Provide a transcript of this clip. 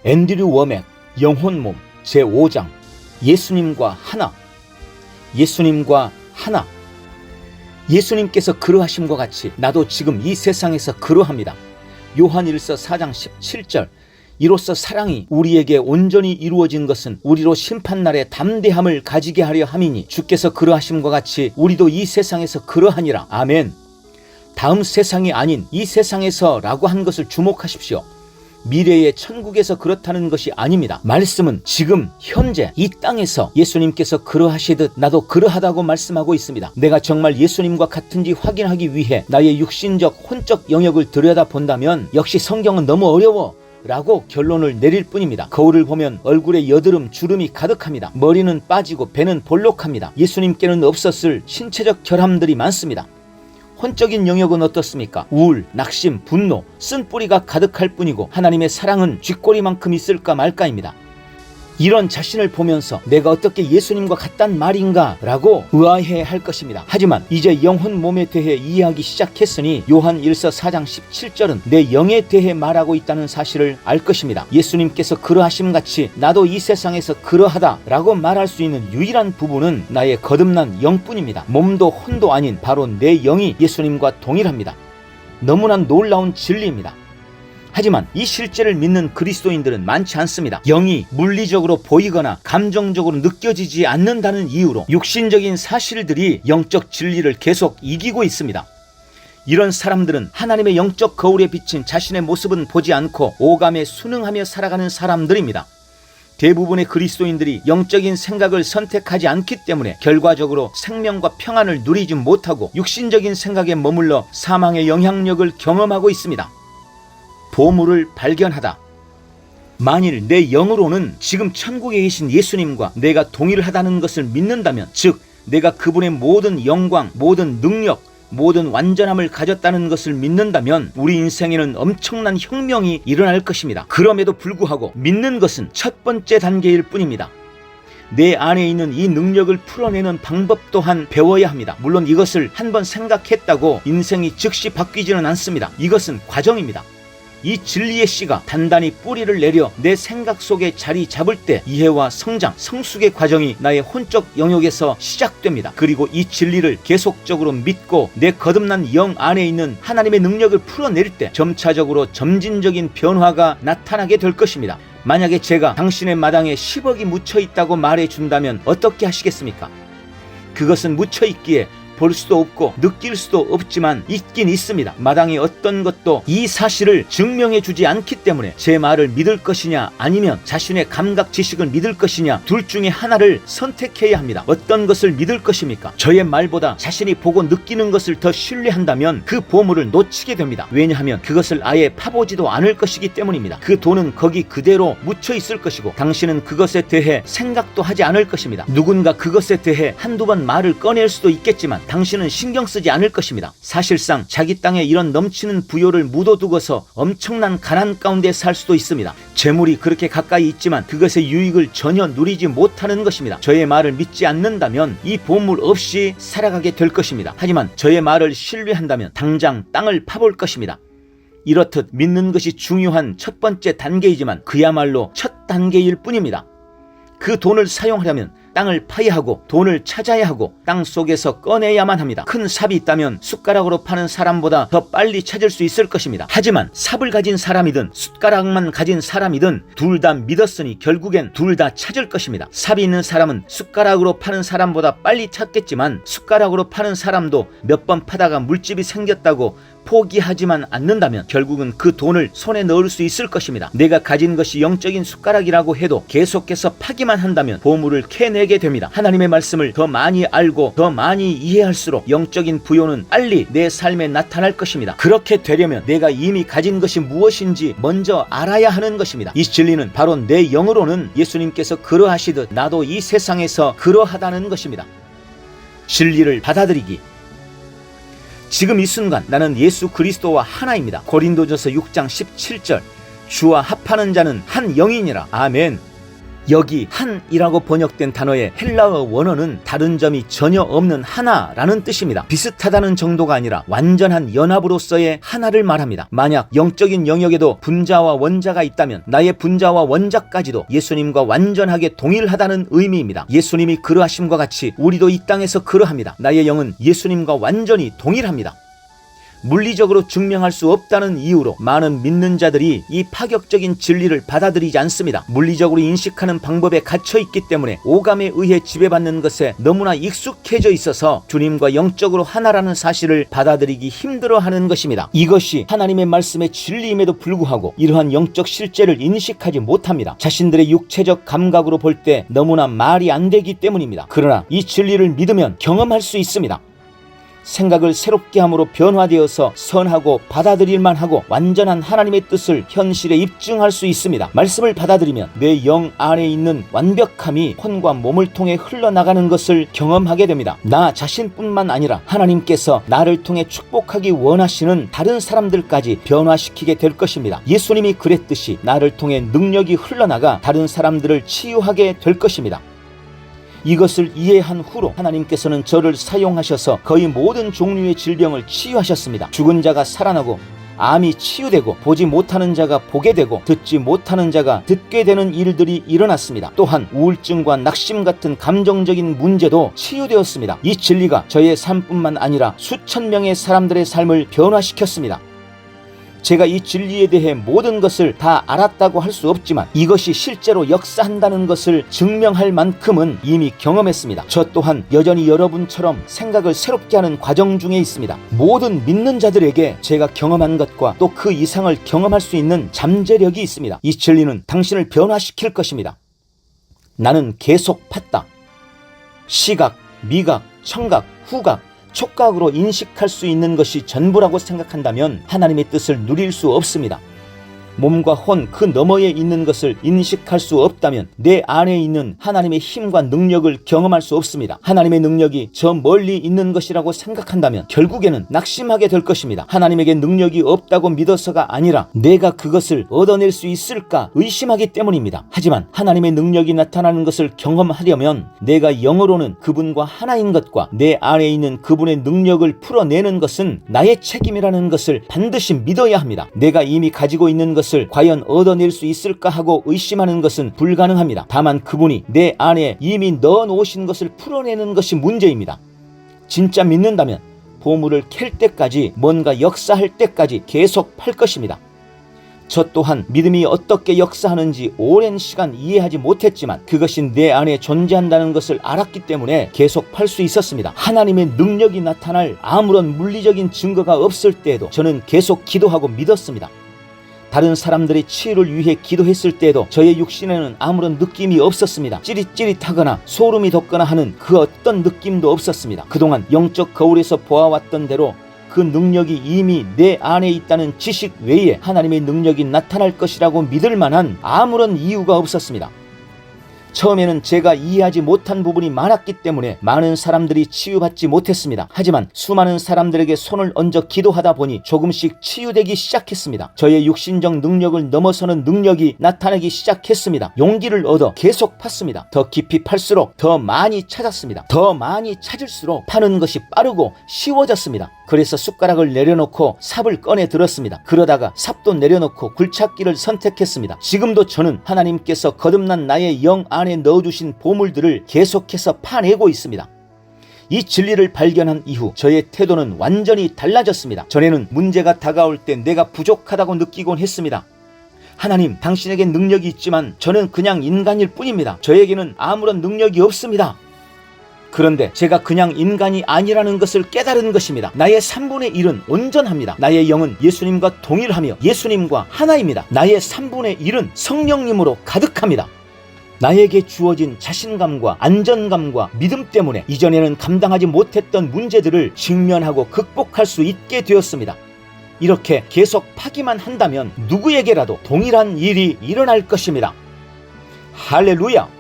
앤드류 워맥 영혼몸 제5장 예수님과 하나. 예수님과 하나. 예수님께서 그러하심과 같이 나도 지금 이 세상에서 그러합니다. 요한일서 4장 17절. 이로써 사랑이 우리에게 온전히 이루어진 것은 우리로 심판날에 담대함을 가지게 하려 함이니 주께서 그러하심과 같이 우리도 이 세상에서 그러하니라. 아멘. 다음 세상이 아닌 이 세상에서라고 한 것을 주목하십시오. 미래의 천국에서 그렇다는 것이 아닙니다. 말씀은 지금 현재 이 땅에서 예수님께서 그러하시듯 나도 그러하다고 말씀하고 있습니다. 내가 정말 예수님과 같은지 확인하기 위해 나의 육신적 혼적 영역을 들여다본다면 역시 성경은 너무 어려워 라고 결론을 내릴 뿐입니다. 거울을 보면 얼굴에 여드름, 주름이 가득합니다. 머리는 빠지고 배는 볼록합니다. 예수님께는 없었을 신체적 결함들이 많습니다. 혼적인 영역은 어떻습니까? 우울, 낙심, 분노, 쓴뿌리가 가득할 뿐이고 하나님의 사랑은 쥐꼬리만큼 있을까 말까입니다. 이런 자신을 보면서 내가 어떻게 예수님과 같단 말인가 라고 의아해 할 것입니다. 하지만 이제 영혼 몸에 대해 이해하기 시작했으니 요한 1서 4장 17절은 내 영에 대해 말하고 있다는 사실을 알 것입니다. 예수님께서 그러하심같이 나도 이 세상에서 그러하다 라고 말할 수 있는 유일한 부분은 나의 거듭난 영뿐입니다. 몸도 혼도 아닌 바로 내 영이 예수님과 동일합니다. 너무나 놀라운 진리입니다. 하지만 이 실제를 믿는 그리스도인들은 많지 않습니다. 영이 물리적으로 보이거나 감정적으로 느껴지지 않는다는 이유로 육신적인 사실들이 영적 진리를 계속 이기고 있습니다. 이런 사람들은 하나님의 영적 거울에 비친 자신의 모습은 보지 않고 오감에 순응하며 살아가는 사람들입니다. 대부분의 그리스도인들이 영적인 생각을 선택하지 않기 때문에 결과적으로 생명과 평안을 누리지 못하고 육신적인 생각에 머물러 사망의 영향력을 경험하고 있습니다. 보물을 발견하다. 만일 내 영으로는 지금 천국에 계신 예수님과 내가 동일하다는 것을 믿는다면, 즉 내가 그분의 모든 영광, 모든 능력, 모든 완전함을 가졌다는 것을 믿는다면 우리 인생에는 엄청난 혁명이 일어날 것입니다. 그럼에도 불구하고 믿는 것은 첫 번째 단계일 뿐입니다. 내 안에 있는 이 능력을 풀어내는 방법 또한 배워야 합니다. 물론 이것을 한번 생각했다고 인생이 즉시 바뀌지는 않습니다. 이것은 과정입니다. 이 진리의 씨가 단단히 뿌리를 내려 내 생각 속에 자리 잡을 때 이해와 성장, 성숙의 과정이 나의 혼적 영역에서 시작됩니다. 그리고 이 진리를 계속적으로 믿고 내 거듭난 영 안에 있는 하나님의 능력을 풀어낼 때 점차적으로 점진적인 변화가 나타나게 될 것입니다. 만약에 제가 당신의 마당에 10억이 묻혀있다고 말해준다면 어떻게 하시겠습니까? 그것은 묻혀있기에 볼 수도 없고 느낄 수도 없지만 있긴 있습니다. 마당의 어떤 것도 이 사실을 증명해 주지 않기 때문에 제 말을 믿을 것이냐 아니면 자신의 감각 지식을 믿을 것이냐 둘 중에 하나를 선택해야 합니다. 어떤 것을 믿을 것입니까? 저의 말보다 자신이 보고 느끼는 것을 더 신뢰한다면 그 보물을 놓치게 됩니다. 왜냐하면 그것을 아예 파보지도 않을 것이기 때문입니다. 그 돈은 거기 그대로 묻혀 있을 것이고 당신은 그것에 대해 생각도 하지 않을 것입니다. 누군가 그것에 대해 한두 번 말을 꺼낼 수도 있겠지만 당신은 신경 쓰지 않을 것입니다. 사실상 자기 땅에 이런 넘치는 부요를 묻어두고서 엄청난 가난 가운데 살 수도 있습니다. 재물이 그렇게 가까이 있지만 그것의 유익을 전혀 누리지 못하는 것입니다. 저의 말을 믿지 않는다면 이 보물 없이 살아가게 될 것입니다. 하지만 저의 말을 신뢰한다면 당장 땅을 파볼 것입니다. 이렇듯 믿는 것이 중요한 첫 번째 단계이지만 그야말로 첫 단계일 뿐입니다. 그 돈을 사용하려면 땅을 파야 하고 돈을 찾아야 하고 땅 속에서 꺼내야만 합니다. 큰 삽이 있다면 숟가락으로 파는 사람보다 더 빨리 찾을 수 있을 것입니다. 하지만 삽을 가진 사람이든 숟가락만 가진 사람이든 둘 다 믿었으니 결국엔 둘 다 찾을 것입니다. 삽이 있는 사람은 숟가락으로 파는 사람보다 빨리 찾겠지만 숟가락으로 파는 사람도 몇 번 파다가 물집이 생겼다고 포기하지만 않는다면 결국은 그 돈을 손에 넣을 수 있을 것입니다. 내가 가진 것이 영적인 숟가락이라고 해도 계속해서 파기만 한다면 보물을 캐내게 됩니다. 하나님의 말씀을 더 많이 알고 더 많이 이해할수록 영적인 부요는 빨리 내 삶에 나타날 것입니다. 그렇게 되려면 내가 이미 가진 것이 무엇인지 먼저 알아야 하는 것입니다. 이 진리는 바로 내 영으로는 예수님께서 그러하시듯 나도 이 세상에서 그러하다는 것입니다. 진리를 받아들이기. 지금 이 순간 나는 예수 그리스도와 하나입니다. 고린도전서 6장 17절. 주와 합하는 자는 한 영이니라. 아멘. 여기 한이라고 번역된 단어의 헬라어 원어는 다른 점이 전혀 없는 하나라는 뜻입니다. 비슷하다는 정도가 아니라 완전한 연합으로서의 하나를 말합니다. 만약 영적인 영역에도 분자와 원자가 있다면 나의 분자와 원자까지도 예수님과 완전하게 동일하다는 의미입니다. 예수님이 그러하심과 같이 우리도 이 땅에서 그러합니다. 나의 영은 예수님과 완전히 동일합니다. 물리적으로 증명할 수 없다는 이유로 많은 믿는 자들이 이 파격적인 진리를 받아들이지 않습니다. 물리적으로 인식하는 방법에 갇혀 있기 때문에 오감에 의해 지배받는 것에 너무나 익숙해져 있어서 주님과 영적으로 하나라는 사실을 받아들이기 힘들어하는 것입니다. 이것이 하나님의 말씀의 진리임에도 불구하고 이러한 영적 실제를 인식하지 못합니다. 자신들의 육체적 감각으로 볼 때 너무나 말이 안 되기 때문입니다. 그러나 이 진리를 믿으면 경험할 수 있습니다. 생각을 새롭게 함으로 변화되어서 선하고 받아들일만 하고 완전한 하나님의 뜻을 현실에 입증할 수 있습니다. 말씀을 받아들이면 내 영 안에 있는 완벽함이 혼과 몸을 통해 흘러나가는 것을 경험하게 됩니다. 나 자신뿐만 아니라 하나님께서 나를 통해 축복하기 원하시는 다른 사람들까지 변화시키게 될 것입니다. 예수님이 그랬듯이 나를 통해 능력이 흘러나가 다른 사람들을 치유하게 될 것입니다. 이것을 이해한 후로 하나님께서는 저를 사용하셔서 거의 모든 종류의 질병을 치유하셨습니다. 죽은 자가 살아나고 암이 치유되고 보지 못하는 자가 보게 되고 듣지 못하는 자가 듣게 되는 일들이 일어났습니다. 또한 우울증과 낙심 같은 감정적인 문제도 치유되었습니다. 이 진리가 저의 삶뿐만 아니라 수천 명의 사람들의 삶을 변화시켰습니다. 제가 이 진리에 대해 모든 것을 다 알았다고 할 수 없지만 이것이 실제로 역사한다는 것을 증명할 만큼은 이미 경험했습니다. 저 또한 여전히 여러분처럼 생각을 새롭게 하는 과정 중에 있습니다. 모든 믿는 자들에게 제가 경험한 것과 또 그 이상을 경험할 수 있는 잠재력이 있습니다. 이 진리는 당신을 변화시킬 것입니다. 나는 계속 팠다. 시각, 미각, 청각, 후각, 촉각으로 인식할 수 있는 것이 전부라고 생각한다면 하나님의 뜻을 누릴 수 없습니다. 몸과 혼 그 너머에 있는 것을 인식할 수 없다면 내 안에 있는 하나님의 힘과 능력을 경험할 수 없습니다. 하나님의 능력이 저 멀리 있는 것이라고 생각한다면 결국에는 낙심하게 될 것입니다. 하나님에게 능력이 없다고 믿어서가 아니라 내가 그것을 얻어낼 수 있을까 의심하기 때문입니다. 하지만 하나님의 능력이 나타나는 것을 경험하려면 내가 영으로는 그분과 하나인 것과 내 안에 있는 그분의 능력을 풀어내는 것은 나의 책임이라는 것을 반드시 믿어야 합니다. 내가 이미 가지고 있는 것을 과연 얻어낼 수 있을까 하고 의심하는 것은 불가능합니다. 다만 그분이 내 안에 이미 넣어 놓으신 것을 풀어내는 것이 문제입니다. 진짜 믿는다면 보물을 캘 때까지, 뭔가 역사할 때까지 계속 팔 것입니다. 저 또한 믿음이 어떻게 역사하는지 오랜 시간 이해하지 못했지만 그것이 내 안에 존재한다는 것을 알았기 때문에 계속 팔 수 있었습니다. 하나님의 능력이 나타날 아무런 물리적인 증거가 없을 때에도 저는 계속 기도하고 믿었습니다. 다른 사람들의 치유를 위해 기도했을 때에도 저의 육신에는 아무런 느낌이 없었습니다. 찌릿찌릿하거나 소름이 돋거나 하는 그 어떤 느낌도 없었습니다. 그동안 영적 거울에서 보아왔던 대로 그 능력이 이미 내 안에 있다는 지식 외에 하나님의 능력이 나타날 것이라고 믿을 만한 아무런 이유가 없었습니다. 처음에는 제가 이해하지 못한 부분이 많았기 때문에 많은 사람들이 치유받지 못했습니다. 하지만 수많은 사람들에게 손을 얹어 기도하다 보니 조금씩 치유되기 시작했습니다. 저의 육신적 능력을 넘어서는 능력이 나타나기 시작했습니다. 용기를 얻어 계속 팠습니다. 더 깊이 팔수록 더 많이 찾았습니다. 더 많이 찾을수록 파는 것이 빠르고 쉬워졌습니다. 그래서 숟가락을 내려놓고 삽을 꺼내 들었습니다. 그러다가 삽도 내려놓고 굴착기를 선택했습니다. 지금도 저는 하나님께서 거듭난 나의 영 안에 넣어주신 보물들을 계속해서 파내고 있습니다. 이 진리를 발견한 이후 저의 태도는 완전히 달라졌습니다. 전에는 문제가 다가올 때 내가 부족하다고 느끼곤 했습니다. 하나님, 당신에게 능력이 있지만 저는 그냥 인간일 뿐입니다. 저에게는 아무런 능력이 없습니다. 그런데 제가 그냥 인간이 아니라는 것을 깨달은 것입니다. 나의 3분의 1은 온전합니다. 나의 영은 예수님과 동일하며 예수님과 하나입니다. 나의 3분의 1은 성령님으로 가득합니다. 나에게 주어진 자신감과 안전감과 믿음 때문에 이전에는 감당하지 못했던 문제들을 직면하고 극복할 수 있게 되었습니다. 이렇게 계속 파기만 한다면 누구에게라도 동일한 일이 일어날 것입니다. 할렐루야!